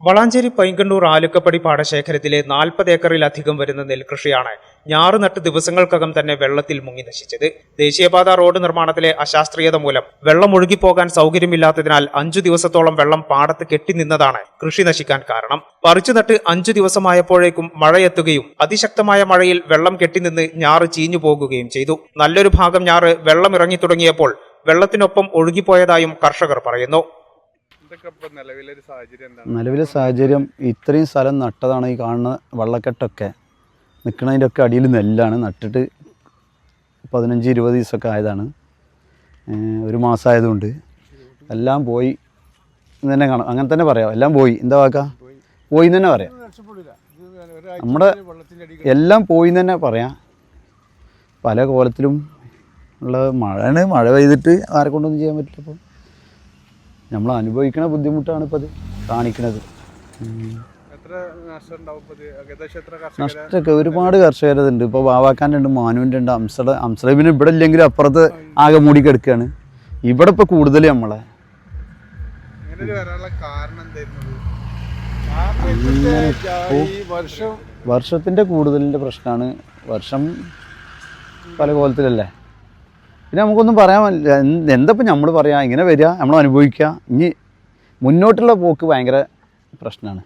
വളാഞ്ചേരി പൈങ്കണ്ണൂർ ആലുക്കപ്പടി പാടശേഖരത്തിലെ 40 ഏക്കറിലധികം വരുന്ന നെൽകൃഷിയാണ് ഞാറ് നട്ട് ദിവസങ്ങൾക്കകം തന്നെ വെള്ളത്തിൽ മുങ്ങി നശിച്ചത്. ദേശീയപാത റോഡ് നിർമ്മാണത്തിലെ അശാസ്ത്രീയത മൂലം വെള്ളം ഒഴുകിപ്പോകാൻ സൗകര്യമില്ലാത്തതിനാൽ 5 ദിവസത്തോളം വെള്ളം പാടത്ത് കെട്ടിനിന്നതാണ് കൃഷി നശിക്കാൻ കാരണം. പറിച്ചു നട്ട് 5 ദിവസമായപ്പോഴേക്കും മഴയെത്തുകയും അതിശക്തമായ മഴയിൽ വെള്ളം കെട്ടിനിന്ന് ഞാറ് ചീഞ്ഞു പോകുകയും ചെയ്തു. നല്ലൊരു ഭാഗം ഞാറ് വെള്ളം ഇറങ്ങി തുടങ്ങിയപ്പോൾ വെള്ളത്തിനൊപ്പം ഒഴുകിപ്പോയതായും കർഷകർ പറയുന്നു. നിലവിലെ സാഹചര്യം ഇത്രയും സ്ഥലം നട്ടതാണ്. ഈ കാണുന്ന വെള്ളക്കെട്ടൊക്കെ നിൽക്കുന്നതിൻ്റെ ഒക്കെ അടിയിൽ നെല്ലാണ് നട്ടിട്ട് 15-20 ദിവസമൊക്കെ ആയതാണ്. ഒരു മാസമായതുകൊണ്ട് എല്ലാം പോയി എന്ന് തന്നെ കാണാം. അങ്ങനെ തന്നെ പറയാം, എല്ലാം പോയി. എന്താ വാക്കാ, പോയി എന്ന് തന്നെ പറയാം. നമ്മുടെ എല്ലാം പോയി എന്ന് തന്നെ പറയാം. പല കോലത്തിലും ഉള്ള മഴയാണ്. മഴ പെയ്തിട്ട് ആരെ കൊണ്ടൊന്നും ചെയ്യാൻ പറ്റില്ല. അപ്പോൾ നമ്മൾ അനുഭവിക്കുന്ന ബുദ്ധിമുട്ടാണ് ഇപ്പോൾ അത് കാണിക്കുന്നത്. നഷ്ടമൊക്കെ ഒരുപാട് കർഷകരുണ്ട്. ഇപ്പോൾ വാവാക്കാൻ്റെ ഉണ്ട്, മാനുവിൻ്റെ ഉണ്ട്, അംസലബിന് ഇവിടെ ഇല്ലെങ്കിലും അപ്പുറത്ത് ആകെ മൂടിക്കെടുക്കുകയാണ്. ഇവിടെ ഇപ്പോൾ കൂടുതൽ നമ്മളെ വർഷത്തിൻ്റെ കൂടുതലിൻ്റെ പ്രശ്നമാണ്. വർഷം പല കോലത്തിലല്ലേ. പിന്നെ നമുക്കൊന്നും പറയാൻ പറ്റില്ല. എന്തപ്പം നമ്മൾ പറയാം, ഇങ്ങനെ വരിക, നമ്മൾ അനുഭവിക്കുക. ഇനി മുന്നോട്ടുള്ള പോക്ക് ഭയങ്കര പ്രശ്നമാണ്.